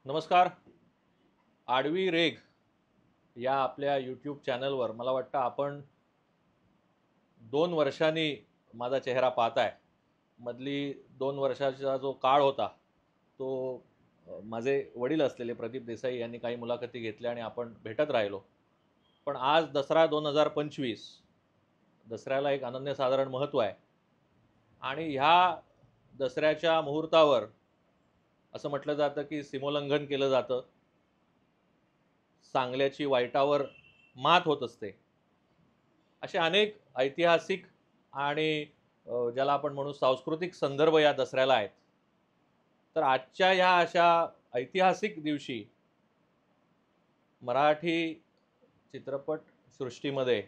नमस्कार. आडवी रेघ या आपल्या यूट्यूब चॅनलवर मला वाटतं आपण 2 वर्षांनी माझा चेहरा पाहताय. मधली 2 वर्षाचा जो काळ होता तो माझे वडील असलेले प्रदीप देसाई यांनी काही मुलाखती घेतल्या आणि आपण भेटत राहिलो. पण आज दसरा 2025, दसऱ्याला एक अनन्यसाधारण महत्त्व आहे आणि ह्या दसऱ्याच्या मुहूर्तावर असं म्हटलं जातं की सीमोल्लंघन केलं जातं. चांगल्याची वाईटावर मात होत असते. असे अनेक ऐतिहासिक आणि ज्याला आपण म्हणू सांस्कृतिक संदर्भ या दसऱ्याला आहेत. तर आजच्या ह्या अशा ऐतिहासिक दिवशी मराठी चित्रपट सृष्टीमध्ये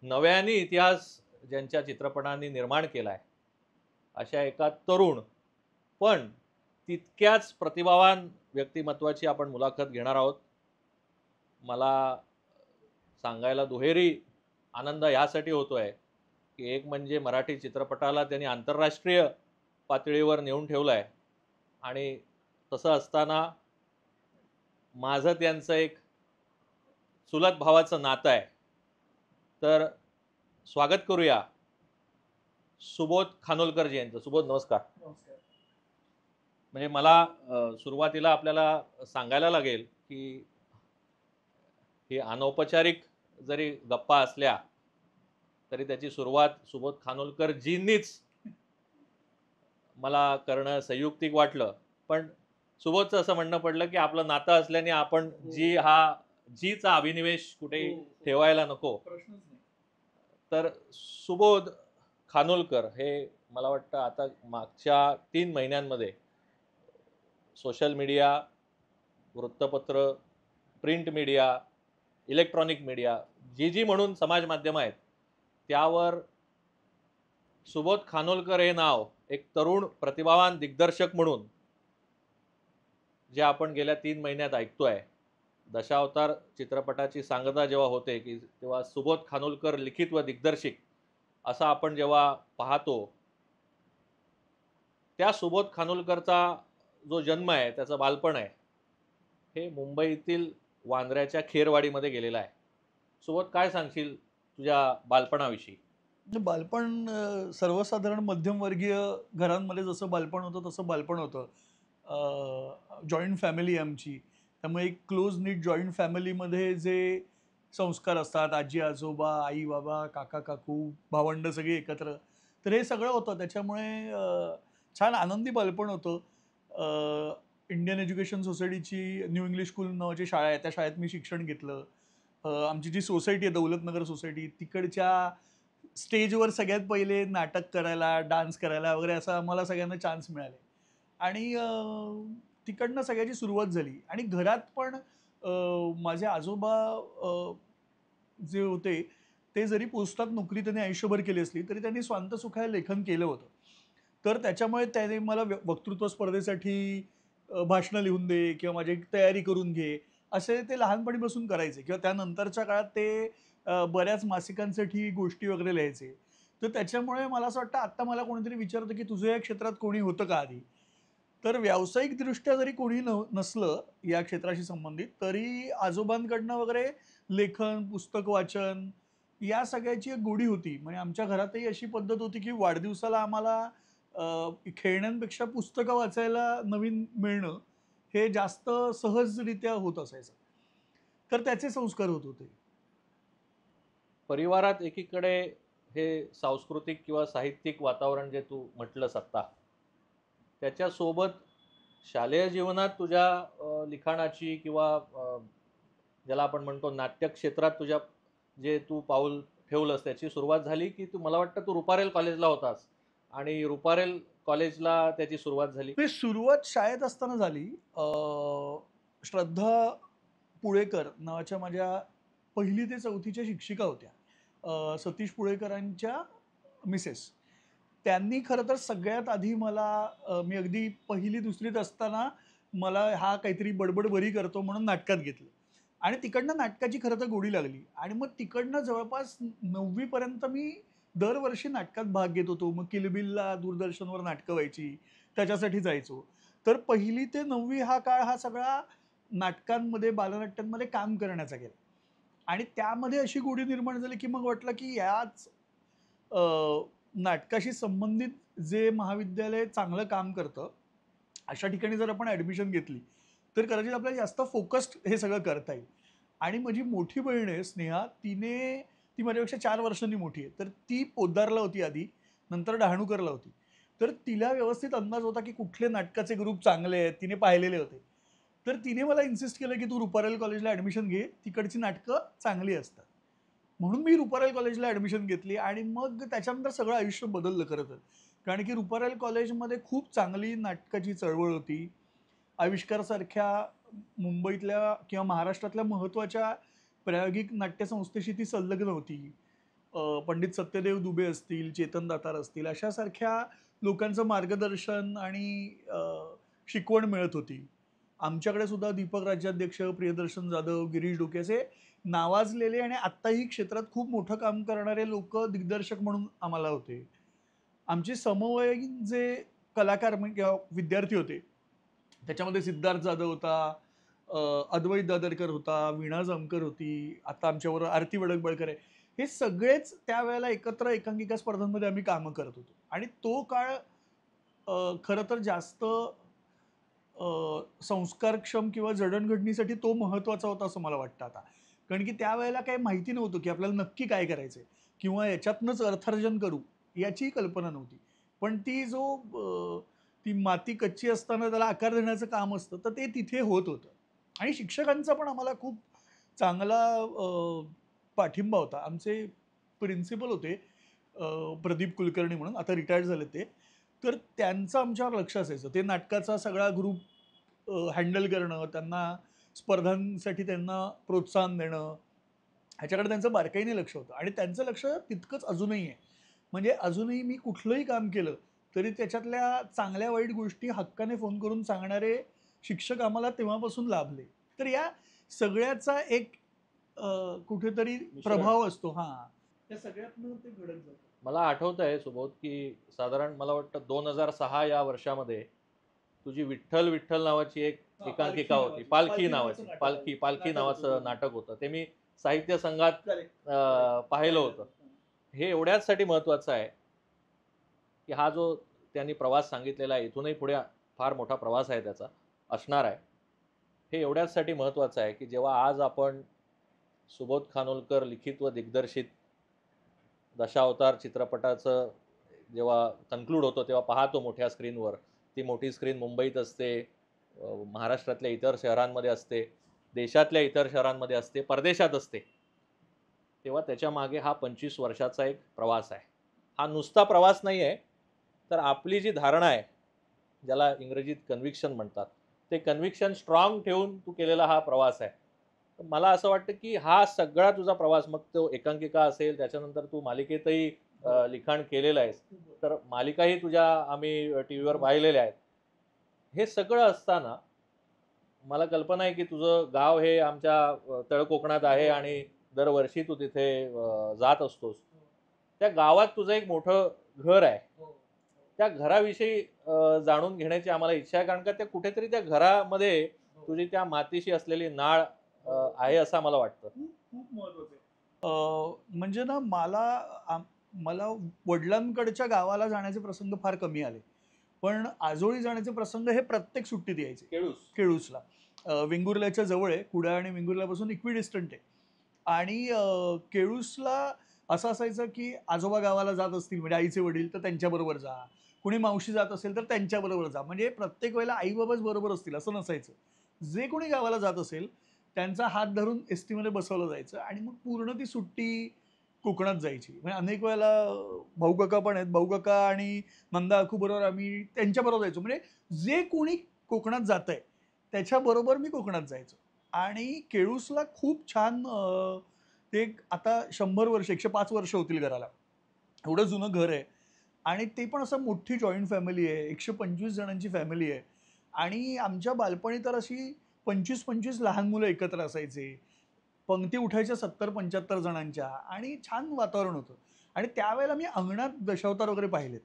नव्याने इतिहास ज्यांच्या चित्रपटांनी निर्माण केला आहे, अशा एका तरुण पण तितक्याच प्रतिभावान व्यक्तिमत्वाची आपण मुलाखत घेणार आहोत. मला सांगायला दुहेरी आनंद ह्यासाठी होतोय की एक म्हणजे मराठी चित्रपटाला त्यांनी आंतरराष्ट्रीय पातळीवर नेऊन ठेवलं आहे आणि तसं असताना माझं त्यांचं एक चुलत भावाचं नातं आहे. तर स्वागत करूया सुबोध खानोलकरजी यांचं. सुबोध, नमस्कार. नमस्कार. म्हणजे मला सुरुवातीला आपल्याला सांगायला लागेल की ही अनौपचारिक जरी गप्पा असल्या तरी त्याची सुरुवात सुबोध खानोलकरजींनीच मला करणं संयुक्तिक वाटलं. पण सुबोधचं असं म्हणणं पडलं की आपलं नातं असल्याने आपण जीचा अभिनिवेश कुठे ठेवायला नको. प्रश्नच नाही. तर सुबोध खानोलकर हे मला वाटतं आता मागच्या 3 महिन्यांमध्ये सोशल मीडिया, वृत्तपत्र, प्रिंट मीडिया, इलेक्ट्रॉनिक मीडिया, जी म्हणून समाज माध्यम आहेत त्यावर सुबोध खानोलकर हे नाव एक तरुण प्रतिभावान दिग्दर्शक म्हणून जे आपण गेल्या 3 महिन्यात ऐकतोय. दशावतार चित्रपटाची सांगता जेव्हा होते की तेव्हा सुबोध खानोलकर लिखित व दिग्दर्शित असं आपण जेव्हा पाहतो, त्या सुबोध खानोलकरचा जो जन्म आहे, त्याचं बालपण आहे, हे मुंबईतील वांद्र्याच्या खेरवाडीमध्ये गेलेलं आहे. सुबोध, काय सांगशील तुझ्या बालपणाविषयी? म्हणजे बालपण सर्वसाधारण मध्यमवर्गीय घरांमध्ये जसं बालपण होतं तसं बालपण होतं. जॉईंट फॅमिली आमची. त्यामुळे एक क्लोज नीट जॉईंट फॅमिलीमध्ये जे संस्कार असतात, आजी-आजोबा, आई-बाबा, काका-काकू, भावंडं सगळी एकत्र. तर हे सगळं होतं. त्याच्यामुळे छान आनंदी बालपण होतं. इंडियन एज्युकेशन सोसायटीची न्यू इंग्लिश स्कूल नावाची शाळा आहे. त्या शाळेत मी शिक्षण घेतलं. आमची जी सोसायटी आहे दौलतनगर सोसायटी, तिकडच्या स्टेजवर सगळ्यात पहिले नाटक करायला, डान्स करायला वगैरे असं आम्हाला सगळ्यांना चान्स मिळाले. आणि तिकडनं सगळ्याची सुरुवात झाली. आणि घरात पण माझे आजोबा जे होते, ते जरी पोस्टात नोकरी त्यांनी आयुष्यभर केली असली, तरी त्यांनी स्वांतसुखाय लेखन केलं होतं. तर त्याच्यामुळे त्याने मला वक्तृत्व स्पर्धेसाठी भाषणं लिहून दे किंवा माझी एक तयारी करून घे, असे ते लहानपणीपासून करायचे किंवा त्यानंतरच्या काळात ते बऱ्याच मासिकांसाठी गोष्टी वगैरे लिहायचे. तर त्याच्यामुळे मला असं वाटतं आत्ता मला कोणीतरी विचारतं, की तुझं या क्षेत्रात कोणी होतं का आधी? तर व्यावसायिकदृष्ट्या जरी कोणी नसलं या क्षेत्राशी संबंधित, तरी आजोबांकडनं वगैरे लेखन, पुस्तक वाचन या सगळ्याची एक गोडी होती. म्हणजे आमच्या घरातही अशी पद्धत होती, की वाढदिवसाला आम्हाला खेळण्यांपेक्षा पुस्तकं वाचायला नवीन मिळणं, हे जास्त सहजरित्या होत असायचं. तर त्याचे संस्कार होत होते. परिवारात एकीकडे हे सांस्कृतिक किंवा साहित्यिक वातावरण जे तू म्हटलंस आत्ता, त्याच्यासोबत शालेय जीवनात तुझ्या लिखाणाची किंवा ज्याला आपण म्हणतो नाट्य क्षेत्रात तुझ्या जे तू पाऊल ठेवलंस त्याची सुरुवात झाली की मला वाटतं तू रुपारेल कॉलेजला होतास आणि रुपारेल कॉलेजला त्याची सुरुवात झाली. म्हणजे सुरुवात शाळेत असताना झाली. श्रद्धा पुळेकर नावाच्या माझ्या 1ली ते 4थीच्या शिक्षिका होत्या. सतीश पुळेकरांच्या मिसेस. त्यांनी खरं तर सगळ्यात आधी मला मी अगदी 1ली-2रीत असताना मला हा काहीतरी बडबड बरी करतो म्हणून नाटकात घेतलं आणि तिकडनं नाटकाची खरं तर गोडी लागली आणि मग तिकडनं जवळपास 9वी पर्यंत मी दरवर्षी नाटकात भाग घेत होतो. मग किलबिलला दूरदर्शनवर नाटकं व्हायची, त्याच्यासाठी जायचो. तर 1ली ते 9वी हा काळ हा सगळा नाटकांमध्ये, बालनाट्यांमध्ये काम करण्याचा गेला. आणि त्यामध्ये अशी गोडी निर्माण झाली, की मग वाटलं की याच अ, नाटकाशी संबंधित जे महाविद्यालय चांगलं काम करतं, अशा ठिकाणी जर आपण ॲडमिशन घेतली, तर कदाचित आपल्याला जास्त फोकस्ड हे सगळं करता येईल. आणि माझी मोठी बहीण आहे स्नेहा, ती माझ्यापेक्षा 4 वर्षांनी मोठी आहे. तर ती पोद्दारला होती आधी, नंतर डहाणूकरला होती. तर तिला व्यवस्थित अंदाज होता, की कुठले नाटकाचे ग्रुप चांगले आहेत, तिने पाहिलेले होते. तर तिने मला इन्सिस्ट केलं, की "तू रुपारेल कॉलेजला ॲडमिशन घे, तिकडची नाटकं चांगली असतात." म्हणून मी रुपारेल कॉलेजला ॲडमिशन घेतली आणि मग त्याच्यानंतर सगळं आयुष्य बदललं खरं तर. कारण की रुपारेल कॉलेजमध्ये खूप चांगली नाटकाची चळवळ होती. आविष्कारसारख्या मुंबईतल्या किंवा महाराष्ट्रातल्या महत्त्वाच्या प्रायोगिक नाट्यसंस्थेशी ती संलग्न होती. पंडित सत्यदेव दुबे असतील, चेतन दातार असतील, अशासारख्या लोकांचं मार्गदर्शन आणि शिकवण मिळत होती. आमच्याकडे सुद्धा दीपक राज्याध्यक्ष, प्रियदर्शन जाधव, गिरीश डोके असे नावाजलेले आणि आत्ताही क्षेत्रात खूप मोठं काम करणारे लोकं दिग्दर्शक म्हणून आम्हाला होते. आमचे समवयीन जे कलाकार किंवा विद्यार्थी होते, त्याच्यामध्ये सिद्धार्थ जाधव होता, अद्वैत दादरकर होता, वीणा जामकर होती, आता आमच्याबरोबर आरती वडकबळकर आहे. हे सगळेच त्यावेळेला एकत्र एकांकिका स्पर्धांमध्ये आम्ही कामं करत होतो. आणि तो काळ खरं तर जास्त संस्कारक्षम किंवा जडणघडणीसाठी तो महत्त्वाचा होता असं मला वाटतं आता. कारण की त्यावेळेला काही माहिती नव्हतं, की आपल्याला नक्की काय करायचंय किंवा याच्यातनंच अर्थार्जन करू याचीही कल्पना नव्हती. पण ती माती कच्ची असताना त्याला आकार देण्याचं काम असतं, तर ते तिथे होत होतं. आणि शिक्षकांचा पण आम्हाला खूप चांगला पाठिंबा होता. आमचे प्रिन्सिपल होते प्रदीप कुलकर्णी म्हणून, आता रिटायर्ड झाले ते. तर त्यांचं आमच्यावर लक्ष असायचं. ते नाटकाचा सगळा ग्रुप हँडल करणं, त्यांना प्रोत्साहन देणं, ह्याच्याकडे त्यांचं बारकाईने लक्ष होतं आणि त्यांचं लक्ष तितकंच अजूनही आहे. म्हणजे अजूनही मी कुठलंही काम केलं, तरी त्याच्यातल्या चांगल्या वाईट गोष्टी हक्काने फोन करून सांगणारे शिक्षक आम्हाला तेव्हापासून लाभले. तर या सगळ्याचा एक कुठेतरी मिश्रण. प्रभाव असतो हां. त्या सगळ्यातनं ते घडत जातं. मला आठवतंय सुबोध, की साधारण मला वाटतं 2006 या वर्षामध्ये तुझी विठ्ठल विठ्ठल नावाची एक हां, एकांकिका होती. पालखी पालखी नावाचं नावाची. नाटक पालखी आलं. पालखी नाटक होतं नावाचं ते. नाटक होतं. ते मी साहित्य संघात करेक्ट, पाहिलं होतं. हे एवढ्याचसाठी महत्त्वाचं आहे, की हा जो त्यांनी प्रवास सांगितलेला आहे, इथूनही पुढे फार मोठा प्रवास आहे त्याचा, असणार आहे. हे एवढ्याचसाठी महत्त्वाचं आहे, की जेव्हा आज आपण सुबोध खानोलकर लिखित व दिग्दर्शित दशावतार चित्रपटाचं जेव्हा कन्क्लूड होतो, तेव्हा पाहतो मोठ्या स्क्रीनवर. ती मोठी स्क्रीन मुंबईत असते, महाराष्ट्रातल्या इतर शहरांमध्ये असते, देशातल्या इतर शहरांमध्ये असते, परदेशात असते. तेव्हा त्याच्यामागे हा 25 वर्षाचा एक प्रवास आहे. हा नुसता प्रवास नाही आहे, तर आपली जी धारणा आहे, ज्याला इंग्रजीत कन्व्हिक्शन म्हणतात, ते कन्व्हिक्शन स्ट्राँग ठेवून तू केलेला हा प्रवास आहे. तर मला असं वाटतं, की हा सगळा तुझा प्रवास, मग तो एकांकिका असेल, त्याच्यानंतर तू मालिकेतही लिखाण केलेलं आहेस. तर मालिकाही तुझ्या आम्ही टीव्हीवर पाहिलेल्या आहेत. हे सगळं असताना मला कल्पना आहे, की तुझं गाव हे आमच्या तळकोकणात आहे आणि दरवर्षी तू तिथे जात असतोस. त्या गावात तुझं एक मोठं घर आहे. त्या घराविषयी जाणून घेण्याची आम्हाला इच्छा आहे, कारण का त्या कुठेतरी त्या घरामध्ये तुझी त्या मातीशी असलेली नाळ आहे असं मला वाटतं. खूप खूप महत्वाचं आहे. म्हणजे ना मला वडिलांकडच्या गावाला जाण्याचे प्रसंग फार कमी आले. पण आजोळी जाण्याचे प्रसंग हे प्रत्येक सुट्टीत यायचे. केळूस. केळूसला. वेंगुर्ल्याच्या जवळ आहे. कुडाळ आणि वेंगुर्ल्यापासून इक्विडिस्टंट आहे. आणि केळूसला असं असायचं, की आजोबा गावाला जात असतील म्हणजे आईचे वडील तर त्यांच्याबरोबर जा. कुणी मावशी जात असेल तर त्यांच्याबरोबर जा. म्हणजे प्रत्येक वेळेला आई-बाबाच बरोबर असतील असं नसायचं. जे कोणी गावाला जात असेल त्यांचा हात धरून एस-टीमध्ये बसवलं जायचं आणि मग पूर्ण ती सुट्टी कोकणात जायची. म्हणजे अनेक वेळेला भाऊकाका पण आहेत. भाऊकाका आणि नंदा अखूबरोबर आम्ही त्यांच्याबरोबर जायचो. म्हणजे जे कोणी कोकणात जातंय त्याच्याबरोबर मी कोकणात जायचो. आणि केळूसला खूप छान ते आता 100 वर्ष, 105 वर्ष होतील घराला. एवढं जुनं घर आहे. आणि ते पण असं मोठी जॉइंट फॅमिली आहे. 125 जणांची फॅमिली आहे. आणि आमच्या बालपणी तर अशी 25-25 लहान मुलं एकत्र असायचे. पंक्ती उठायच्या 70-75 जणांच्या आणि छान वातावरण होतं. आणि त्यावेळेला मी अंगणात दशावतार वगैरे पाहिलेत.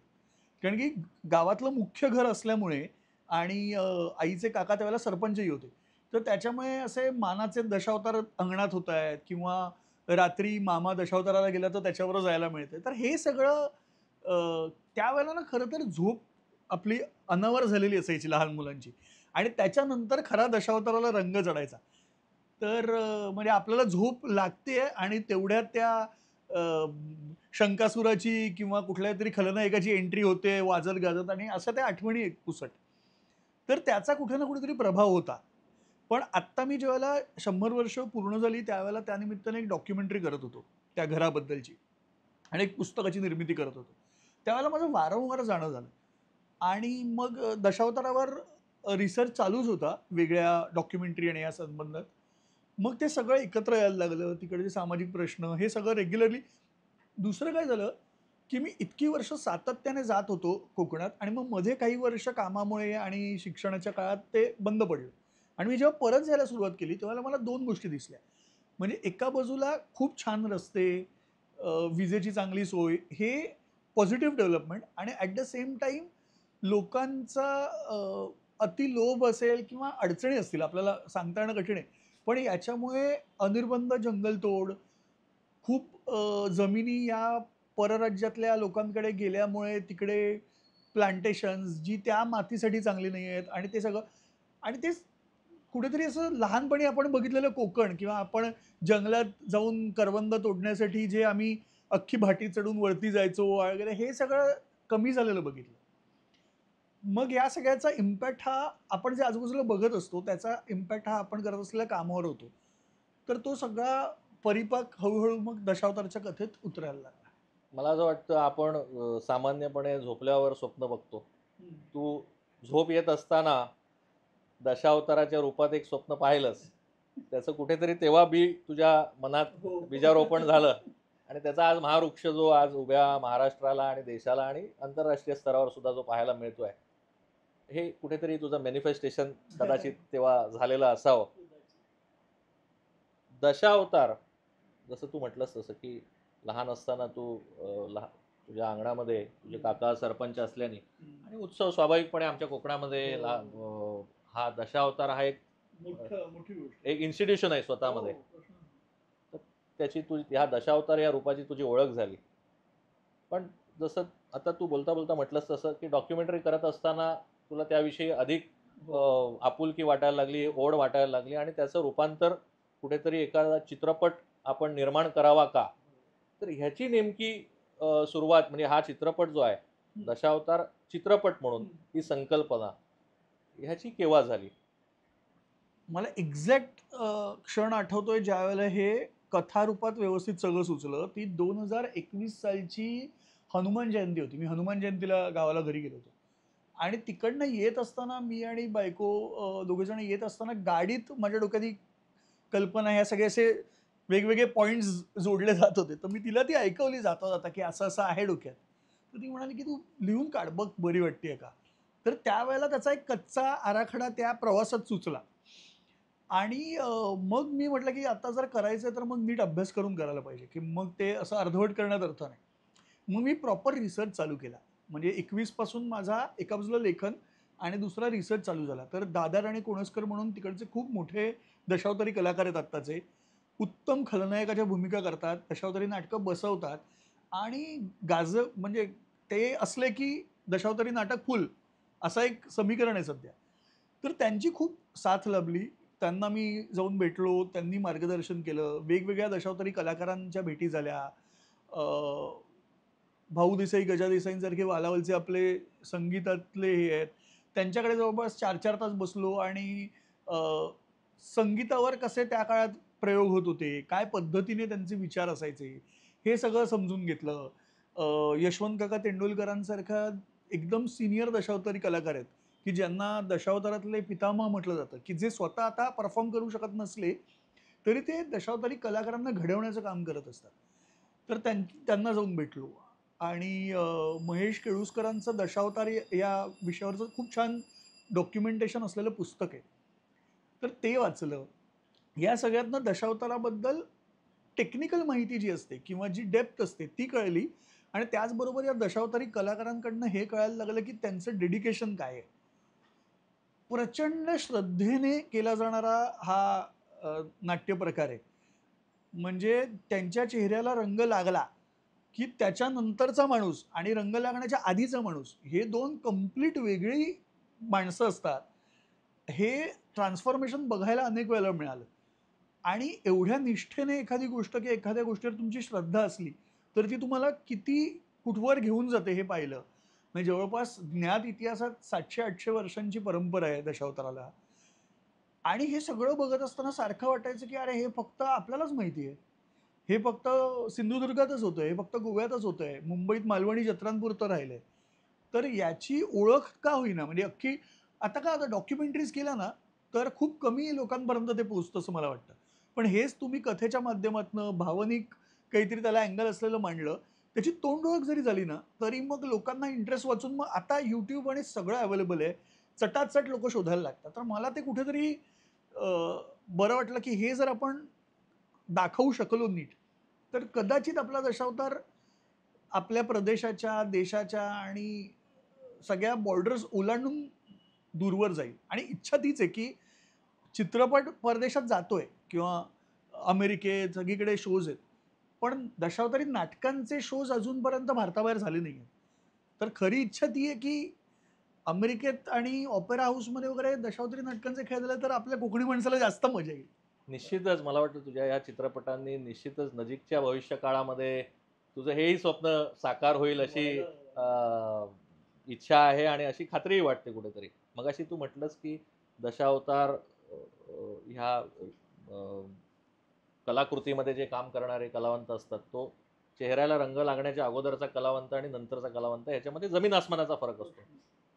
कारण की गावातलं मुख्य घर असल्यामुळे आणि आईचे काका त्यावेळेला सरपंचही होते. तर त्याच्यामुळे असे मानाचे दशावतार अंगणात होत आहेत किंवा रात्री मामा दशावताराला गेला तर त्याच्यावर जायला मिळते. तर हे सगळं त्यावेळेला ना खरं तर झोप आपली अनावर झालेली असायची लहान मुलांची आणि त्याच्यानंतर खरा दशावताराला रंग चढायचा. तर म्हणजे आपल्याला झोप लागतेय आणि तेवढ्यात त्या अ, शंकासुराची किंवा कुठल्यातरी खलनायकाची एंट्री होते वाजत-गाजत आणि अशा त्या आठवणी आहेत पुसट. तर त्याचा कुठे ना कुठेतरी प्रभाव होता. पण आत्ता मी ज्यावेळेला 100 वर्ष पूर्ण झाली त्यावेळेला त्यानिमित्ताने एक डॉक्युमेंटरी करत होतो, त्या घराबद्दलची आणि एक पुस्तकाची निर्मिती करत होतो. त्यावेळेला माझं वारंवार जाणं झालं आणि मग दशावतारावर रिसर्च चालूच होता, वेगळ्या डॉक्युमेंटरी आणि या संबंधात. मग ते सगळं एकत्र यायला लागलं. तिकडचे सामाजिक प्रश्न हे सगळं रेग्युलरली. दुसरं काय झालं, की मी इतकी वर्ष सातत्याने जात होतो कोकणात आणि मग मध्ये काही वर्ष कामामुळे आणि शिक्षणाच्या काळात ते बंद पडलं. आणि मी जेव्हा परत जायला सुरुवात केली, तेव्हा मला 2 गोष्टी दिसल्या. म्हणजे एका बाजूला खूप छान रस्ते, विजेची चांगली सोय, हे पॉझिटिव्ह डेव्हलपमेंट आणि ॲट द सेम टाईम लोकांचा अतिलोभ असेल किंवा अडचणी असतील, आपल्याला सांगता येणं कठीण आहे. पण याच्यामुळे अनिर्बंध जंगलतोड, खूप जमिनी या परराज्यातल्या लोकांकडे गेल्यामुळे तिकडे प्लांटेशन्स जी त्या मातीसाठी चांगली नाही आहेत आणि ते सगळं आणि ते कुठेतरी असं लहानपणी आपण बघितलेलं कोकण किंवा आपण जंगलात जाऊन करवंद तोडण्यासाठी जे आम्ही अख्खी भाटी चढून वरती जायचो वगैरे हे सगळं कमी झालेलं बघितलं. मग या सगळ्याचा इम्पॅक्ट हा आपण जे आजूबाजूला बघत असतो त्याचा इम्पॅक्ट हा आपण करत असलेल्या कामावर होतो. तर तो सगळा परिपाक हळू मग दशावतारच्या कथेत उतरायला लागला. मला असं वाटतं आपण सामान्यपणे झोपल्यावर स्वप्न बघतो. हं. तू झोप येत असताना दशावताराच्या रूपात एक स्वप्न पाहिलंस. त्याचं कुठेतरी तेव्हा बी तुझ्या मनात हो. बीजारोपण झालं आणि त्याचा आज महावृक्ष जो आज उभ्या महाराष्ट्राला आणि देशाला आणि आंतरराष्ट्रीय स्तरावर सुद्धा जो पाहायला मिळतोय, हे कुठेतरी तुझं मॅनिफेस्टेशन कदाचित तेव्हा झालेलं असावं. दशावतार जसं तू म्हटलंस तसं, की लहान असताना तू तुझ्या अंगणामध्ये तुझे काका सरपंच असल्याने आणि उत्सव स्वाभाविकपणे आमच्या कोकणामध्ये हा दशावतार हा एक मोठी गोष्ट. एक इन्स्टिट्यूशन आहे स्वतःमध्ये. तर त्याची ह्या दशावतार या रूपाची तुझी ओळख झाली. पण जसं आता तू बोलता म्हटलंस तसं, की डॉक्युमेंटरी करत असताना तुला त्याविषयी अधिक आपुलकी वाटायला लागली, ओढ वाटायला लागली आणि त्याचं रूपांतर कुठेतरी एखादा चित्रपट आपण निर्माण करावा का? तर ह्याची नेमकी सुरुवात म्हणजे हा चित्रपट जो आहे, दशावतार चित्रपट म्हणून ही संकल्पना ह्याची केव्हा झाली? मला एक्झॅक्ट क्षण आठवतोय ज्यावेळेला हे कथारूपात व्यवस्थित सगळं सुचलं. ती 2021 सालची हनुमान जयंती होती. मी हनुमान जयंतीला गावाला घरी गेलो होतो. आणि तिकडनं येत असताना मी आणि बायको दोघेजण येत असताना गाडीत माझ्या डोक्यात ही कल्पना ह्या सगळे असे वेगवेगळे पॉइंट्स जोडले जात होते. तर मी तिला ती ऐकवली जाता-जाता, की असं-असं आहे डोक्यात. तर ती म्हणाली, की "तू लिहून काढ, बघ बरी वाटतेय का?" तर त्यावेळेला त्याचा एक कच्चा आराखडा त्या प्रवासात सुचला. आणि मग मी म्हटलं, की आता जर करायचं तर मग नीट अभ्यास करून करायला पाहिजे, की मग ते असं अर्धवट करण्यात अर्थ नाही. मग मी प्रॉपर रिसर्च चालू केला. म्हणजे 21 पासून माझा एका बाजूला लेखन आणि दुसरा रिसर्च चालू झाला. तर दादर आणि कोणस्कर म्हणून तिकडचे खूप मोठे दशावतारी कलाकार आहेत आत्ताचे. उत्तम खलनायकाच्या भूमिका करतात, दशावतारी नाटकं बसवतात आणि म्हणजे ते असले की दशावतारी नाटक फुल असं एक समीकरण आहे सध्या. तर त्यांची खूप साथ लाभली. त्यांना मी जाऊन भेटलो, त्यांनी मार्गदर्शन केलं. वेगवेगळ्या दशावतारी कलाकारांच्या भेटी झाल्या. अ, भाऊ देसाई, गजा देसाईंसारखे वालावलचे आपले संगीतातले हे आहेत. त्यांच्याकडे जवळपास 4-4 तास बसलो आणि अ, संगीतावर कसे त्या काळात प्रयोग होत होते, काय पद्धतीने त्यांचे विचार असायचे, हे सगळं समजून घेतलं. यशवंत काका तेंडुलकरांसारखा एकदम सीनियर दशावतारी कलाकार आहेत, की ज्यांना दशावतारातले पितामह म्हटलं जातं, की जे स्वतः आता परफॉर्म करू शकत नसले, तरी ते दशावतारी कलाकारांना घडवण्याचं काम करत असतात. तर त्यांना जाऊन भेटलो आणि महेश केळुसकरांचं दशावतार या विषयावरचं खूप छान डॉक्युमेंटेशन असलेलं पुस्तक आहे. तर ते वाचलं. या सगळ्यातनं दशावताराबद्दल टेक्निकल माहिती जी असते किंवा जी डेप्थ असते ती कळली आणि त्याचबरोबर या दशावतारी कलाकारांकडनं हे कळायला लागलं, की त्यांचं डेडिकेशन काय आहे? प्रचंड श्रद्धेने केला जाणारा हा नाट्य प्रकार आहे. म्हणजे त्यांच्या चेहऱ्याला रंग लागला की त्याच्यानंतरचा माणूस आणि रंग लागण्याच्या आधीचा माणूस हे दोन कंप्लीट वेगळी माणसं असतात. हे ट्रान्सफॉर्मेशन बघायला अनेक वेळेला मिळालं. आणि एवढ्या निष्ठेने एखादी गोष्ट की एखाद्या गोष्टीवर तुमची श्रद्धा असली तर ती तुम्हाला किती कुठवर घेऊन जाते हे पाहिलं. म्हणजे जवळपास ज्ञात इतिहासात 700-800 वर्षांची परंपरा आहे दशावताराला. आणि हे सगळं बघत असताना सारखं वाटायचं की अरे हे फक्त आपल्यालाच माहिती आहे. हे फक्त सिंधुदुर्गातच होतंय, हे फक्त गोव्यातच होतंय, मुंबईत मालवणी जत्रांपुरतं राहिलंय. तर याची ओळख का होईना? म्हणजे अख्खी आता डॉक्युमेंटरीज केल्या ना, तर खूप कमी लोकांपर्यंत ते पोहोचतं असं मला वाटतं. पण हेच तुम्ही कथेच्या माध्यमातनं भावनिक काहीतरी त्याला अँगल असलेलं मांडलं, त्याची तोंड ओळख जरी झाली ना, तरी मग लोकांना इंटरेस्ट वाचून मग आता YouTube आणि सगळं अवेलेबल आहे. चटाचट लोकं शोधायला लागतात. तर मला ते कुठेतरी बरं वाटलं, की हे जर आपण दाखवू शकलो नीट, तर कदाचित आपला दशावतार आपल्या प्रदेशाच्या, देशाच्या आणि सगळ्या बॉर्डर्स ओलांडून दूरवर जाईल. आणि इच्छा तीच आहे, की चित्रपट परदेशात जातोय किंवा अमेरिकेत सगळीकडे शोज आहेत. पण दशावतारी नाटकांचे शोज अजूनपर्यंत भारताबाहेर झाले नाहीयेत. तर खरी इच्छा ती आहे, की अमेरिकेत आणि ऑपेरा हाऊसमध्ये वगैरे दशावतारी नाटकांचे खेळ झाले तर आपल्या कोकणी माणसाला जास्त मजा येईल. निश्चितच मला वाटतं तुझ्या या चित्रपटांनी निश्चितच नजीकच्या भविष्य काळामध्ये तुझं हेही स्वप्न साकार होईल अशी अ, इच्छा आहे आणि अशी खात्रीही वाटते कुठेतरी. मगाशी तू म्हटलंस की दशावतार ह्या कलाकृतीमध्ये जे काम करणारे कलावंत असतात, तो चेहऱ्याला रंग लागण्याच्या अगोदरचा कलावंत आणि नंतरचा कलावंत ह्याच्यामध्ये जमीन आसमानाचा फरक असतो.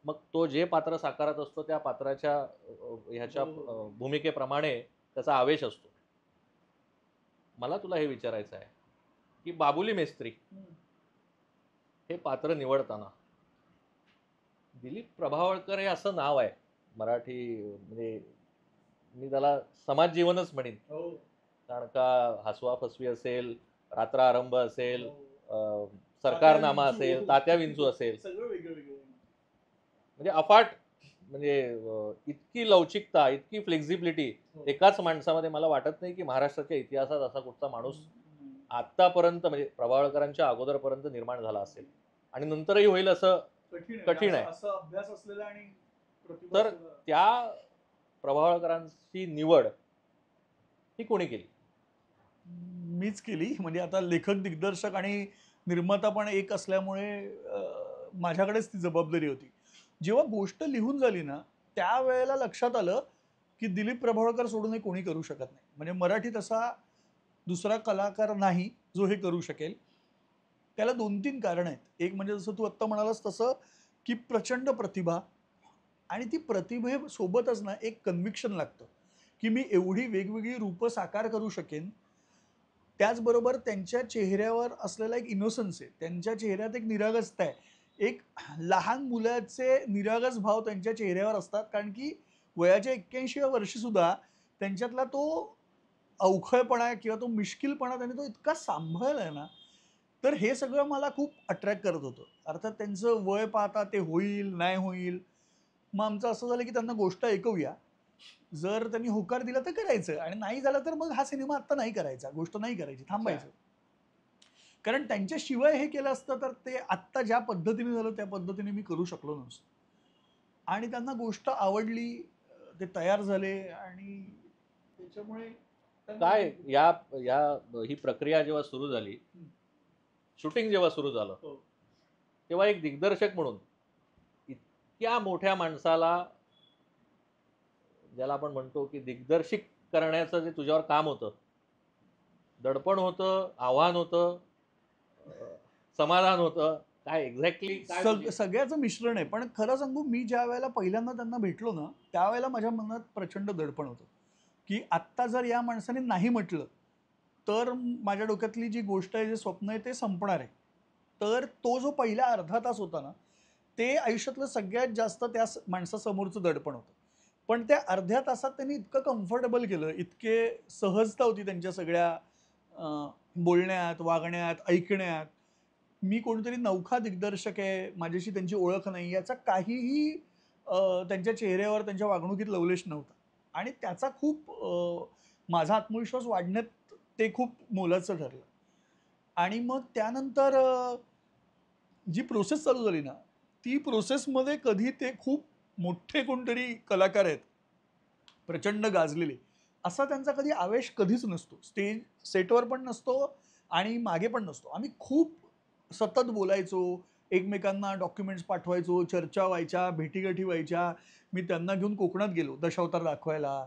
मग तो जे पात्र साकारत असतो त्या पात्राच्या ह्याच्या भूमिकेप्रमाणे त्याचा आवेश असतो. मला तुला हे विचारायचं आहे, की बाबुली मेस्त्री हे पात्र निवडताना दिलीप प्रभावळकर हे असं नाव आहे मराठी म्हणजे मी त्याला समाज जीवनच म्हणेन. कारण का हसवा फसवी असेल, रात्र आरंभ असेल, सरकारनामा असेल, तात्या विंचू असेल, सगळं वेगळं वेगळं. म्हणजे अफाट म्हणजे इतकी लवचिकता, इतकी फ्लेक्झिबिलिटी एकाच माणसामध्ये मला वाटत नाही की महाराष्ट्राच्या इतिहासात असा कुठचा माणूस आत्तापर्यंत म्हणजे प्रभावळकरांच्या अगोदरपर्यंत निर्माण झाला असेल आणि नंतरही होईल असं कठीण आहे. असं अभ्यास असलेला आणि प्रतिभा तर असलेला. त्या प्रभावळकरांची निवड ही कोणी केली? मीच केली. म्हणजे आता लेखक, दिग्दर्शक आणि निर्माता पण एक असल्यामुळे माझ्याकडेच ती जबाबदारी होती. जेव्हा गोष्ट लिहून झाली ना, त्यावेळेला लक्षात आलं, की दिलीप प्रभावळकर सोडून हे कोणी करू शकत नाही. म्हणजे मराठीत असा दुसरा कलाकार नाही, जो हे करू शकेल. त्याला 2-3 कारणं आहेत. एक म्हणजे जसं तू आत्ता म्हणालास तसं, की प्रचंड प्रतिभा आणि ती प्रतिभेसोबतच ना एक कन्व्हिक्शन लागतं, की मी एवढी वेगवेगळी रूपं साकार करू शकेन. त्याचबरोबर त्यांच्या चेहऱ्यावर असलेला एक इनोसन्स आहे. त्यांच्या चेहऱ्यात एक निरागसता आहे. एक लहान मुलाचे निरागस भाव त्यांच्या चेहऱ्यावर असतात. कारण की वयाच्या 81व्या वर्षी सुद्धा त्यांच्यातला तो अवखळपणा किंवा तो मिश्किलपणा त्यांनी तो इतका सांभाळलाय ना, तर हे सगळं मला खूप अट्रॅक्ट करत होतं. अर्थात त्यांचं वय पाहता ते होईल, नाही होईल. मग आमचं असं झालं की त्यांना गोष्ट ऐकवूया. जर त्यांनी होकार दिला तर करायचं आणि नाही झालं तर मग हा सिनेमा आत्ता नाही करायचा, गोष्ट नाही करायची, थांबायचं. कारण त्यांच्याशिवाय हे केलं असतं तर ते आत्ता ज्या पद्धतीने झालं त्या पद्धतीने मी करू शकलो नसतो. आणि त्यांना गोष्ट आवडली, ते तयार झाले आणि त्याच्यामुळे काय या या ही प्रक्रिया जेव्हा सुरू झाली, शूटिंग जेव्हा सुरू झालं, हो. तेव्हा एक दिग्दर्शक म्हणून इतक्या मोठ्या माणसाला ज्याला आपण म्हणतो की दिग्दर्शित करण्याचं जे तुझ्यावर काम होतं, दडपण होतं, आव्हान होतं, समाधान होतं. काय एक्झॅक्टली काय सगळ्याचं मिश्रण आहे. पण खरं सांगू मी ज्या वेळेला पहिल्यांदा त्यांना भेटलो ना, त्यावेळेला माझ्या मनात प्रचंड दडपण होतं, की आत्ता जर या माणसाने नाही म्हटलं, तर माझ्या डोक्यातली जी गोष्ट आहे, जे स्वप्न आहे ते संपणार आहे. तर तो जो पहिला अर्धा तास होता ना, ते आयुष्यातलं सगळ्यात जास्त त्या माणसासमोरचं दडपण होतं. पण त्या अर्ध्या तासात त्यांनी इतकं कम्फर्टेबल केलं, इतके सहजता होती त्यांच्या सगळ्या बोलण्यात, वागण्यात, ऐकण्यात. मी कोणीतरी नवखा दिग्दर्शक आहे, माझ्याशी त्यांची ओळख नाही, याचा काहीही त्यांच्या चेहऱ्यावर त्यांच्या वागणुकीत लवलेश नव्हता आणि त्याचा खूप माझा आत्मविश्वास वाढण्यात ते खूप मोलाचं ठरलं. आणि मग त्यानंतर जी प्रोसेस चालू झाली ना, ती प्रोसेसमध्ये कधी ते खूप मोठे कोणतरी कलाकार आहेत, प्रचंड गाजलेले, असा त्यांचा कधी आवेश कधीच नसतो. स्टेज सेटवर पण नसतो आणि मागे पण नसतो. आम्ही खूप सतत बोलायचो, एकमेकांना डॉक्युमेंट्स पाठवायचो, चर्चा व्हायच्या, भेटीगाठी व्हायच्या. मी त्यांना घेऊन कोकणात गेलो दशावतार दाखवायला.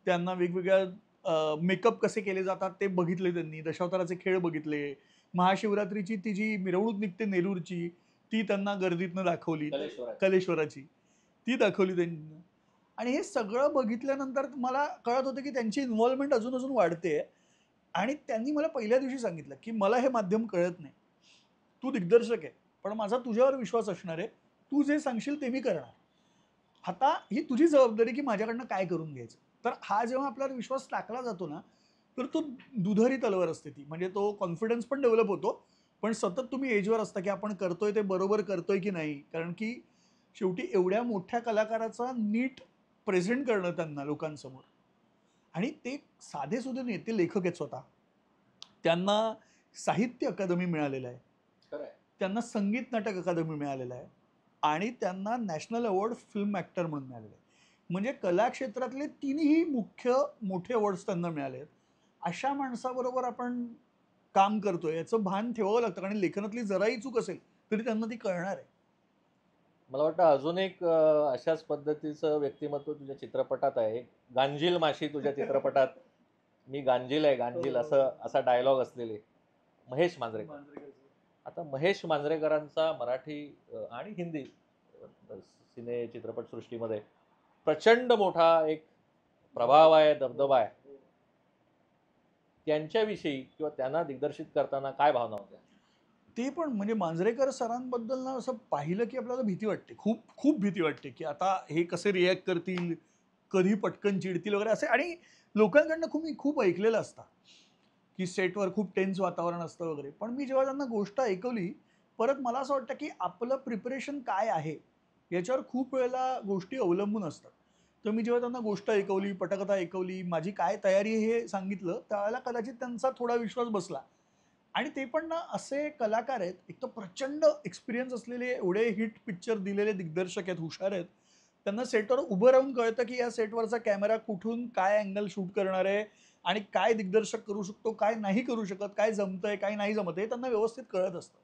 त्यांना वेगवेगळ्या मेकअप कसे केले जातात ते बघितले त्यांनी. दशावताराचे खेळ बघितले. महाशिवरात्रीची ती जी मिरवणूक निघते नेरूरची, ती त्यांना गर्दीतनं दाखवली. कलेश्वराची. ती दाखवली त्यांनी. आणि हे सगळं बघितल्यानंतर मला कळत होतं की त्यांची इन्व्हॉल्वमेंट अजून अजून वाढते. आणि त्यांनी मला पहिल्या दिवशी सांगितलं की मला हे माध्यम कळत नाही. तू दिग्दर्शक आहे, पण माझा तुझ्यावर विश्वास असणार आहे. तू जे सांगशील ते मी करणार. आता ही तुझी जबाबदारी की माझ्याकडनं काय करून घ्यायचं. तर हा जेव्हा आपल्यावर विश्वास टाकला जातो ना, तर तो दुधारी तलवार असते ती. म्हणजे तो कॉन्फिडन्स पण डेव्हलप होतो. पण सतत तुम्ही एजवर असता की आपण करतोय ते बरोबर करतोय की नाही. कारण की शेवटी एवढ्या मोठ्या कलाकाराचा नीट प्रेझेंट करणं त्यांना लोकांसमोर. आणि ते साधेसुधे नाही, ते लेखक आहेत स्वतः. त्यांना साहित्य अकादमी मिळालेलं आहे. त्यांना संगीत नाटक अकादमी मिळालेलं आहे आणि त्यांना नॅशनल अवॉर्ड फिल्म ॲक्टर म्हणून मिळालेलं आहे. म्हणजे कला क्षेत्रातले तिन्ही मुख्य मोठे अवॉर्ड्स त्यांना मिळाले आहेत. अशा माणसाबरोबर आपण काम करतोय याचं भान ठेवावं लागतं आणि लेखनातली जराही चूक असेल तरी त्यांना ती कळणार आहे. मला वाटतं अजून एक अशाच पद्धतीचं व्यक्तिमत्व तुझ्या चित्रपटात आहे. गांजील माशी तुझ्या चित्रपटात, मी गांजील आहे गांजील, असं असा डायलॉग असलेले महेश मांजरेकर. आता महेश मांजरेकरांचा मराठी आणि हिंदी सिने चित्रपटसृष्टीमध्ये प्रचंड मोठा एक प्रभाव आहे, दबदबा आहे. त्यांच्याविषयी किंवा त्यांना दिग्दर्शित करताना काय भावना होत्या? ते पण म्हणजे मांजरेकर सरांबद्दल ना असं पाहिलं की आपल्याला भीती वाटते. खूप खूप भीती वाटते की आता हे कसे रिॲक्ट करतील, कधी पटकन चिडतील वगैरे असे. आणि लोकांकडनं मी खूप ऐकलेलं असतं की सेटवर खूप टेन्स वातावरण असतं वगैरे. पण मी जेव्हा त्यांना गोष्ट ऐकवली, परत मला असं वाटतं की आपलं प्रिपरेशन काय आहे, याच्यावर खूप वेळेला गोष्टी अवलंबून असतात. तर मी जेव्हा त्यांना गोष्ट ऐकवली, पटकथा ऐकवली, माझी काय तयारी आहे हे सांगितलं, त्यावेळेला कदाचित त्यांचा थोडा विश्वास बसला. आणि ते पण ना असे कलाकार आहेत, एक तर प्रचंड एक्सपिरियन्स असलेले, एवढे हिट पिक्चर दिलेले दिग्दर्शक आहेत, हुशार आहेत. त्यांना सेटवर उभं राहून कळतं की या सेटवरचा कॅमेरा कुठून काय अँगल शूट करणार आहे आणि काय दिग्दर्शक करू शकतो, काय नाही करू शकत, काय जमतंय, काय नाही जमत, हे त्यांना व्यवस्थित कळत असतं.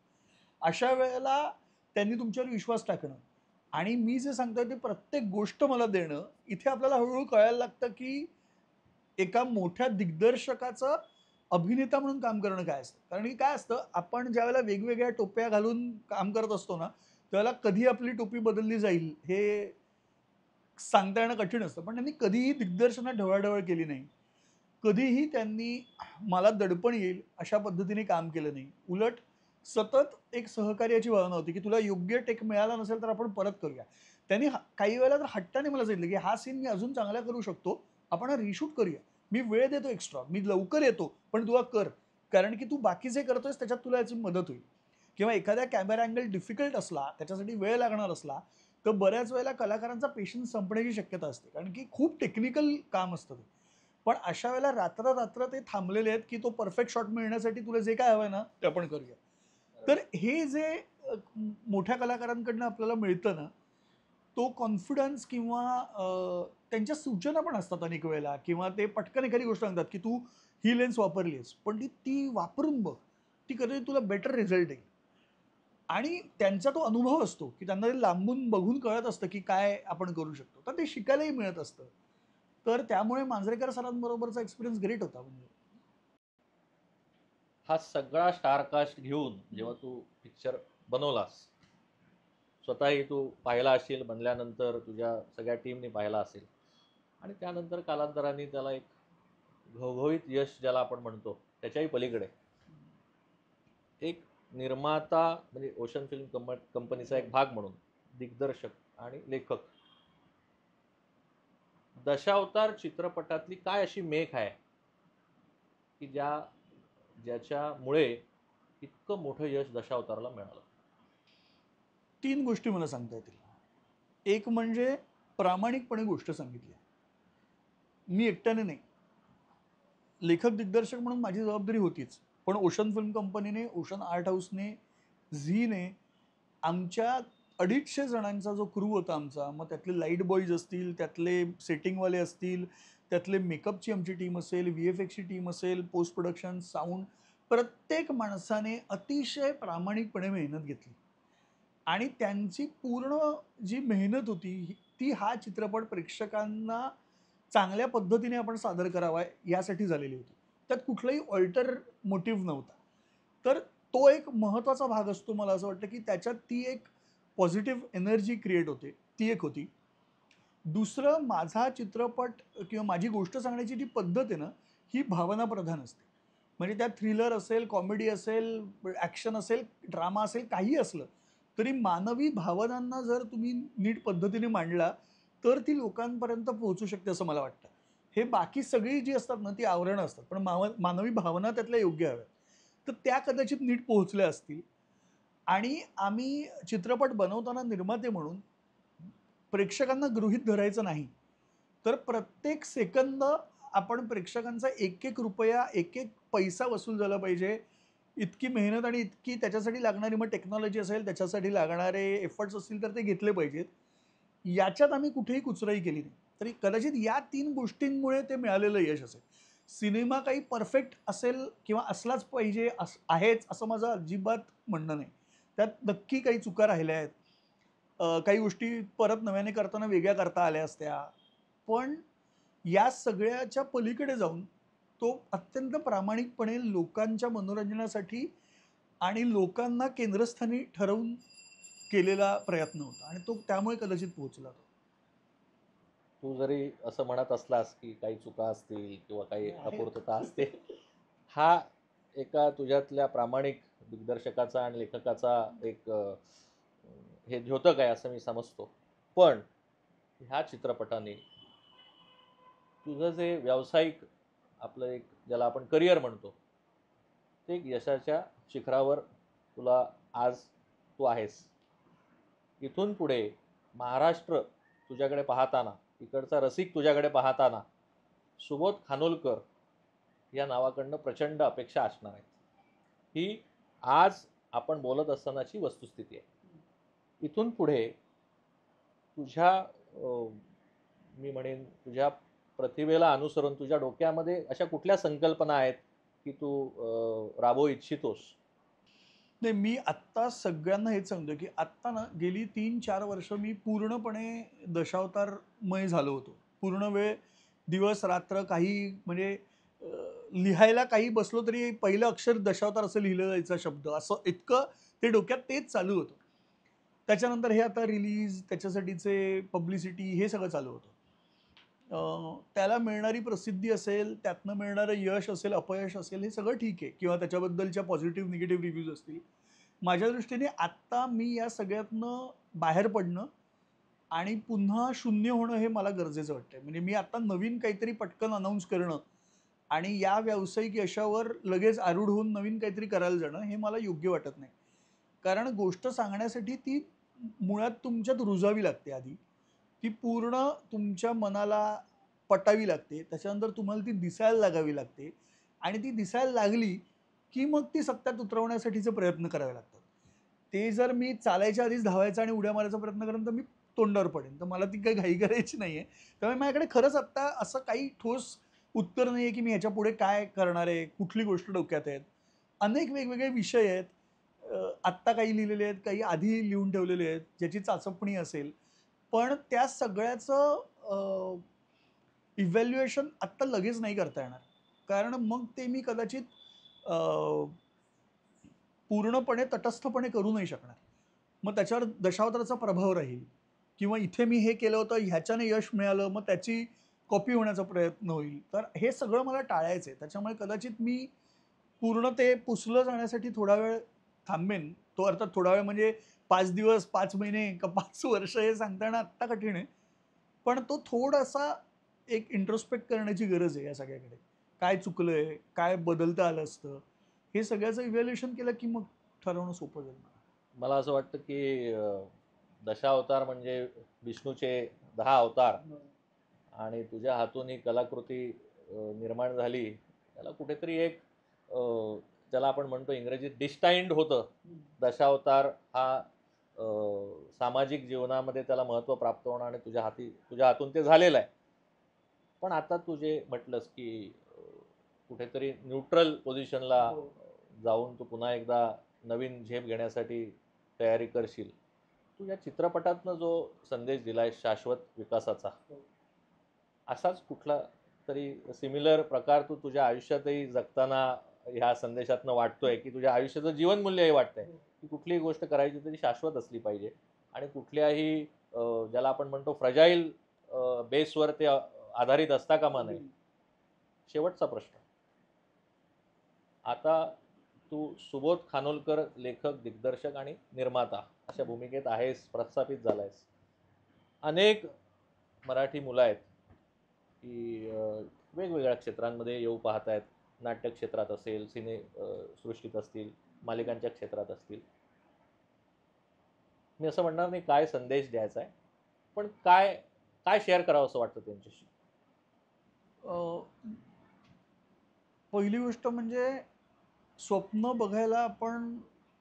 अशा वेळेला त्यांनी तुमच्यावर विश्वास टाकणं आणि मी जे सांगतोय ते प्रत्येक गोष्ट मला देणं, इथे आपल्याला हळूहळू कळायला लागतं की एका मोठ्या दिग्दर्शकाचं अभिनेता म्हणून काम करणं काय असतं. कारण की काय असतं, आपण ज्यावेळेला वेगवेगळ्या टोप्या घालून काम करत असतो ना, त्यावेळेला कधी आपली टोपी बदलली जाईल हे सांगता येणं कठीण असतं. पण त्यांनी कधीही दिग्दर्शनात ढवळाढवळ केली नाही. कधीही त्यांनी मला दडपण येईल अशा पद्धतीने काम केलं नाही. उलट सतत एक सहकार्याची भावना होती, की तुला योग्य टेक मिळाला नसेल तर आपण परत करूया. त्यांनी काही वेळेला तर हट्टाने मला सांगितलं, की हा सीन मी अजून चांगला करू शकतो. आपण हा रिशूट करूया. मी वेळ देतो एक्स्ट्रा. मी लवकर येतो, पण तू कर. कारण की तू बाकीचे करतोयस त्याच्यात तुला याची मदत होईल. किंवा एखाद्या कॅमेरा अँगल डिफिकल्ट असला, त्याच्यासाठी वेळ लागणार असला, तर बऱ्याच वेळेला कलाकारांचा पेशन्स संपण्याची शक्यता असते. कारण की खूप टेक्निकल काम असतं ते. पण अशा वेळेला रात्र-रात्र ते थांबलेले आहेत, की तो परफेक्ट शॉट मिळण्यासाठी तुला जे काय हवंय ना, ते आपण करूया. तर हे जे मोठ्या कलाकारांकडनं आपल्याला मिळतं ना, तो कॉन्फिडन्स किंवा त्यांच्या सूचना पण असतात अनेक वेळेला किंवा ते पटकन एखादी गोष्ट सांगतात, की "तू ही लेन्स वापरलीस, पण ती ती वापरून बघ. ती कदाचित तुला बेटर रिझल्ट येईल." आणि त्यांचा तो अनुभव असतो, की त्यांना ते लांबून बघून कळत असतं, की काय आपण करू शकतो. तर ते शिकायलाही मिळत असतं. तर त्यामुळे मांजरेकर सरांबरोबरचा एक्सपिरियन्स ग्रेट होता म्हणजे. हा सगळा स्टारकास्ट घेऊन जेव्हा तू पिक्चर बनवलास, स्वतःही तू पाहिला असशील, बनल्यानंतर तुझ्या सगळ्या टीमने पाहिला असेल आणि त्यानंतर कालांतराने त्याला एक घवघवीत यश ज्याला आपण म्हणतो, त्याच्याही पलीकडे एक निर्माता म्हणजे ओशन फिल्म कंपनीचा एक भाग म्हणून दिग्दर्शक आणि लेखक, दशावतार चित्रपटातली काय अशी मेख आहे की ज्याच्यामुळे इतकं मोठं यश दशावतारला मिळालं? 3 गोष्टी मला सांगता येतील. एक म्हणजे प्रामाणिकपणे गोष्ट सांगितली. मी एकट्याने नाही, लेखक दिग्दर्शक म्हणून माझी जबाबदारी होतीच. पण ओशन फिल्म कंपनीने, ओशन आर्ट हाऊसने, झीने आमच्या 250 जणांचा जो क्रू होता आमचा, मग त्यातले लाईट बॉईज असतील, त्यातले सेटिंगवाले असतील, त्यातले मेकअपची आमची टीम असेल, VFXची टीम असेल, पोस्ट प्रोडक्शन, साऊंड, प्रत्येक माणसाने अतिशय प्रामाणिकपणे मेहनत घेतली. आणि त्यांची पूर्ण जी मेहनत होती ती हा चित्रपट प्रेक्षकांना चांगल्या पद्धतीने आपण सादर करावा यासाठी झालेली होती. त्यात कुठलाही ऑल्टर मोटिव्ह नव्हता. तर तो एक महत्त्वाचा भाग असतो. मला असं वाटतं की त्याच्यात ती एक पॉझिटिव्ह एनर्जी क्रिएट होते, ती एक होती. दुसरं, माझा चित्रपट किंवा माझी गोष्ट सांगण्याची जी पद्धत आहे ना, ही भावनाप्रधान असते. म्हणजे त्यात थ्रिलर असेल, कॉमेडी असेल, ॲक्शन असेल, ड्रामा असेल, काही असलं तरी मानवी भावनांना जर तुम्ही नीट पद्धतीने मांडला तर ती लोकांपर्यंत पोहोचू शकते असं मला वाटतं. हे बाकी सगळी जी असतात ना ती आवरणं असतात, पण मानवी भावना त्यातल्या योग्य हव्यात. तर त्या कदाचित नीट पोहोचल्या असतील. आणि आम्ही चित्रपट बनवताना निर्माते म्हणून प्रेक्षकांना गृहीत धरायचं नाही, तर प्रत्येक सेकंद आपण प्रेक्षकांचा एक एक रुपया, एक एक पैसा वसूल झाला पाहिजे. इतकी मेहनत आणि इतकी त्याच्यासाठी लागणारी मग टेक्नॉलॉजी असेल, त्याच्यासाठी लागणारे एफर्ट्स असतील तर ते घेतले पाहिजेत. याच्यात आम्ही कुठेही कुचराई केली नाही. तरी कदाचित या 3 गोष्टींमुळे ते मिळालेलं यश असेल. सिनेमा काही परफेक्ट असेल किंवा असलाच पाहिजे आहेच असं माझं अजिबात म्हणणं नाही. त्यात नक्की काही चुका राहिल्या आहेत. काही गोष्टी परत नव्याने करताना वेगळ्या करता आल्या असत्या. पण या सगळ्याच्या पलीकडे जाऊन तो अत्यंत प्रामाणिकपणे लोकांच्या मनोरंजनासाठी आणि लोकांना केंद्रस्थानी ठरवून केलेला प्रयत्न होता आणि तो त्यामुळे कदाचित पोहोचला तो. तू जरी असं म्हणत असलास की काही चुका असतील किंवा काही आहे. अपूर्तता असते, हा एका तुझ्यातल्या प्रामाणिक दिग्दर्शकाचा आणि लेखकाचा एक हे द्योतक आहे असं मी समजतो. पण ह्या चित्रपटाने तुझं जे व्यावसायिक आपलं एक ज्याला आपण करिअर म्हणतो, ते एक यशाच्या शिखरावर तुला आज तू आहेस. इथून पुढे महाराष्ट्र तुझ्याकडे पाहताना, इकडचा रसिक तुझ्याकडे पाहताना सुबोध खानोलकर या नावाकडनं प्रचंड अपेक्षा असणार आहेत. ही आज आपण बोलत असतानाची वस्तुस्थिती आहे. इथून पुढे तुझ्या मी म्हणेन तुझ्या प्रतिभेला अनुसरून तुझ्या डोक्यामध्ये अशा कुठल्या संकल्पना आहेत की तू राबवू इच्छितोस? नाही, मी आत्ता सगळ्यांना हेच सांगतो की आत्ता ना गेली 3-4 वर्ष मी पूर्णपणे दशावतारमय झालो होतो. पूर्ण वेळ दिवस रात्र काही म्हणजे लिहायला काही बसलो तरी पहिलं अक्षर दशावतार असं लिहिलं जायचा शब्द, असं इतकं ते डोक्यात तेच चालू होतं. त्याच्यानंतर हे आता रिलीज, त्याच्यासाठीचे पब्लिसिटी हे सगळं चालू होतं. त्याला मिळणारी प्रसिद्धी असेल, त्यातनं मिळणारं यश असेल, अपयश असेल, हे सगळं ठीक आहे किंवा त्याच्याबद्दलच्या पॉझिटिव्ह, निगेटिव्ह रिव्ह्यूज असतील. माझ्या दृष्टीने आत्ता मी या सगळ्यातनं बाहेर पडणं आणि पुन्हा शून्य होणं हे मला गरजेचं वाटतंय. म्हणजे मी आता नवीन काहीतरी पटकन अनाउन्स करणं आणि या व्यावसायिक यशावर लगेच आरूढ होऊन नवीन काहीतरी करायला जाणं हे मला योग्य वाटत नाही. कारण गोष्ट सांगण्यासाठी ती मुळात तुमच्यात रुजावी लागते आधी. ती पूर्ण तुमच्या मनाला पटावी लागते. त्याच्यानंतर तुम्हाला ती दिसायला लागावी लागते आणि ती दिसायला लागली, की मग ती सत्यात उतरवण्यासाठीचे प्रयत्न करावे लागतात. ते जर मी चालायच्या आधीच धावायचा आणि उड्या मारायचा प्रयत्न करेन, तर मी तोंडावर पडेन. तर मला ती काही घाई करायची नाहीये. त्यामुळे माझ्याकडे खरंच आत्ता असं काही ठोस उत्तर नाहीये, की मी ह्याच्यापुढे काय करणार आहे, कुठली गोष्ट डोक्यात आहेत. अनेक वेगवेगळे विषय आहेत. आत्ता काही लिहिलेले आहेत, काही आधी लिहून ठेवलेले आहेत, ज्याची चाचपणी असेल. पण त्या सगळ्याचं इव्हॅल्युएशन आत्ता लगेच नाही करता येणार. कारण मग ते मी कदाचित अ, पूर्णपणे तटस्थपणे करू नाही शकणार. मग त्याच्यावर दशावताराचा प्रभाव राहील किंवा इथे मी हे केलं होतं, ह्याच्याने यश मिळालं, मग त्याची कॉपी होण्याचा प्रयत्न होईल. तर हे सगळं मला टाळायचं आहे. त्याच्यामुळे कदाचित मी पूर्ण ते पुसलं जाण्यासाठी थोडा वेळ थांबेन. तो अर्थात थोडा वेळ म्हणजे 5 दिवस, 5 महिने का 5 वर्ष हे सांगता येणं आत्ता कठीण आहे. पण तो थोडासा एक इंट्रोस्पेक्ट करण्याची गरज आहे या सगळ्याकडे. काय चुकलंय? काय बदलता आलं असतं? हे सगळ्याचं इव्हॅल्युएशन केलं की मग ठरवणं सोपं जाईल मला. मला असं वाटतं की दशावतार म्हणजे विष्णूचे 10 अवतार आणि तुझ्या हातून ही कलाकृती निर्माण झाली, त्याला कुठेतरी एक ज्याला आपण म्हणतो इंग्रजीत डिस्टाइंड होतं. दशावतार हा सामाजिक जीवनामध्ये त्याला महत्त्व प्राप्त होणं आणि तुझ्या हातून ते झालेलं आहे. पण आता तू जे म्हटलंस की कुठेतरी न्यूट्रल पोझिशनला जाऊन तू पुन्हा एकदा नवीन झेप घेण्यासाठी तयारी करशील. तू या चित्रपटातनं जो संदेश दिलाय शाश्वत विकासाचा, असाच कुठला तरी सिमिलर प्रकार तू तुझ्या आयुष्यातही जगताना ह्या संदेशातनं वाटतोय, की तुझ्या आयुष्याचं जीवनमूल्य हे वाटतंय, की कुठलीही गोष्ट करायची तरी शाश्वत असली पाहिजे आणि कुठल्याही ज्याला आपण म्हणतो फ्रजाईल बेसवर ते आधारित असता कामा नये. शेवटचा प्रश्न, आता तू सुबोध खानोलकर लेखक, दिग्दर्शक आणि निर्माता अशा भूमिकेत आहेस, प्रस्थापित झालायस. अनेक मराठी मुलं आहेत की वेगवेगळ्या क्षेत्रांमध्ये येऊ पाहत आहेत. नाट्य क्षेत्रात असेल, सृष्टीत असतील, मालिकांच्या क्षेत्रात असतील. मी असं म्हणणार नाही काय संदेश द्यायचा आहे, पण काय काय शेअर करावं असं वाटतं त्यांच्याशी? पहिली गोष्ट म्हणजे स्वप्न बघायला आपण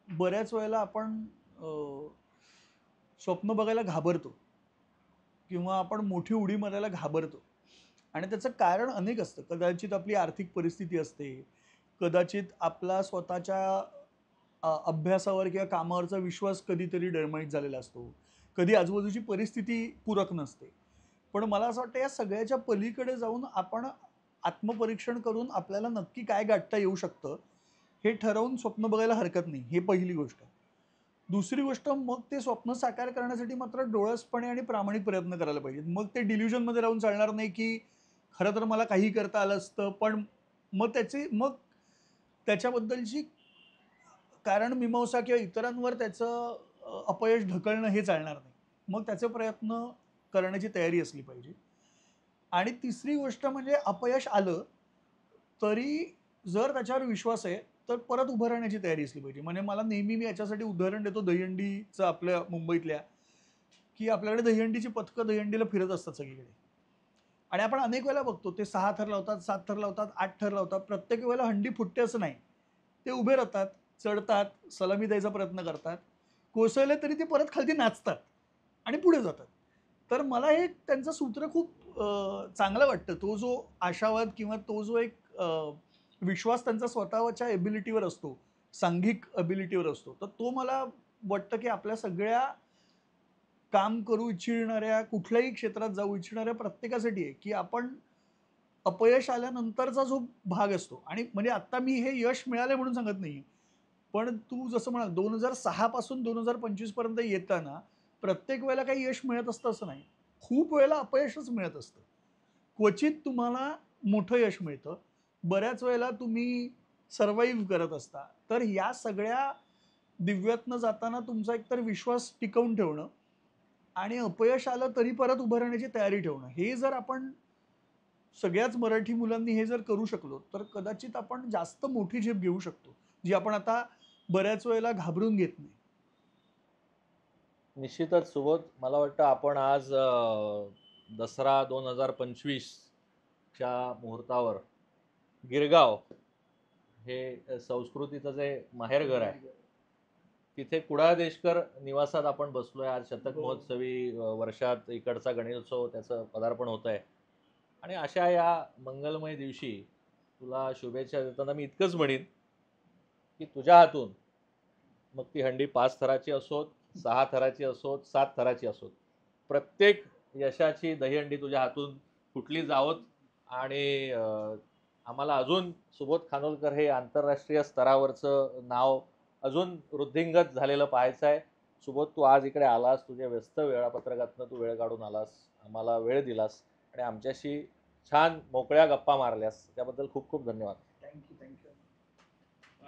बऱ्याच वेळेला आपण स्वप्न बघायला घाबरतो किंवा आपण मोठी उडी मारायला घाबरतो आणि त्याचं कारण अनेक असतं. कदाचित आपली आर्थिक परिस्थिती असते, कदाचित आपला स्वतःच्या अभ्यासावर किंवा कामावरचा विश्वास कधीतरी डळमळीत झालेला असतो, कधी आजूबाजूची परिस्थिती पूरक नसते. पण मला असं वाटतं या सगळ्याच्या पलीकडे जाऊन आपण आत्मपरीक्षण करून आपल्याला नक्की काय गाठता येऊ शकतं हे ठरवून स्वप्न बघायला हरकत नाही. हे पहिली गोष्ट. दुसरी गोष्ट, मग ते स्वप्न साकार करण्यासाठी मात्र डोळसपणे आणि प्रामाणिक प्रयत्न करायला पाहिजेत. मग ते डिल्युजनमध्ये राहून चालणार नाही की खरं तर मला काही करता आलं असतं, पण मग त्याच्याबद्दलची कारण मीमांसा किंवा इतरांवर त्याचं अपयश ढकलणं हे चालणार नाही. मग त्याचे प्रयत्न करण्याची तयारी असली पाहिजे. आणि तिसरी गोष्ट म्हणजे अपयश आलं तरी जर त्याच्यावर विश्वास आहे तर परत उभं राहण्याची तयारी असली पाहिजे. म्हणजे मला नेहमी मी याच्यासाठी उदाहरण देतो दहीहंडीचं, आपल्या मुंबईतल्या, की आपल्याकडे दहीहंडीची पथकं दहीहंडीला फिरत असतात सगळीकडे आणि आपण अनेक वेळेला बघतो ते 6 थर लावतात, 7 थर लावतात, 8 थर लावतात. प्रत्येक वेळेला हंडी फुटते असं नाही. ते उभे राहतात, चढतात, सलामी द्यायचा प्रयत्न करतात, कोसळले तरी ते परत खालती नाचतात आणि पुढे जातात. तर मला हे त्यांचं सूत्र खूप चांगलं वाटतं. तो जो आशावाद किंवा तो जो एक विश्वास त्यांचा स्वतःच्या एबिलिटीवर असतो, सांघिक एबिलिटीवर असतो, तर तो मला वाटतं की आपल्या सगळ्या काम करू इच्छिणाऱ्या, कुठल्याही क्षेत्रात जाऊ इच्छिणाऱ्या प्रत्येकासाठी आहे, की आपण अपयश आल्यानंतरचा जो भाग असतो, आणि म्हणजे आता मी हे यश मिळाले म्हणून सांगत नाही, पण तू जसं म्हणाल 2006 पासून 2025 पर्यंत येताना प्रत्येक वेळेला काही यश मिळत असतं असं नाही. खूप वेळेला अपयशच मिळत असतं. क्वचित तुम्हाला मोठं यश मिळतं. बऱ्याच वेळेला तुम्ही सर्व्हाइव्ह करत असता. तर या सगळ्या दिव्यातनं जाताना तुमचा एकतर विश्वास टिकवून ठेवणं आणि अपयश आलं तरी परत उभं राहण्याची तयारी ठेवणं, हे जर आपण सगळ्याच मराठी मुलांनी हे जर करू शकलो तर कदाचित आपण जास्त मोठी झेप घेऊ शकतो, जी आपण आता बऱ्याच वेळेला घाबरून घेत नाही. निश्चितच सुबोध, मला वाटतं आपण आज दसरा 2025च्या मुहूर्तावर गिरगाव हे संस्कृतीचं जे माहेरघर आहे, तिथे कुडाळ देशकर निवासात आपण बसलोय. आज शतक महोत्सवी वर्षात इकडचा गणेशोत्सव त्याचं पदार्पण होत आहे आणि अशा या मंगलमय दिवशी तुला शुभेच्छा देताना मी इतकंच म्हणेन की तुझ्या हातून मग ती हंडी 5 थराची असोत, 6 थराची असोत, 7 थराची असोत, प्रत्येक यशाची दहीहंडी तुझ्या हातून फुटली जावोत आणि आम्हाला अजून सुबोध खानोलकर हे आंतरराष्ट्रीय स्तरावरचं नाव अजून वृद्धिंगत झालेलं पाहायचं आहे. सुबोध, तू आज इकडे आलास, तुझ्या व्यस्त वेळापत्रकातनं तू वेळ काढून आलास, आम्हाला वेळ दिलास आणि आमच्याशी छान मोकळ्या गप्पा मारल्यास, त्याबद्दल खूप खूप धन्यवाद. थँक्यू.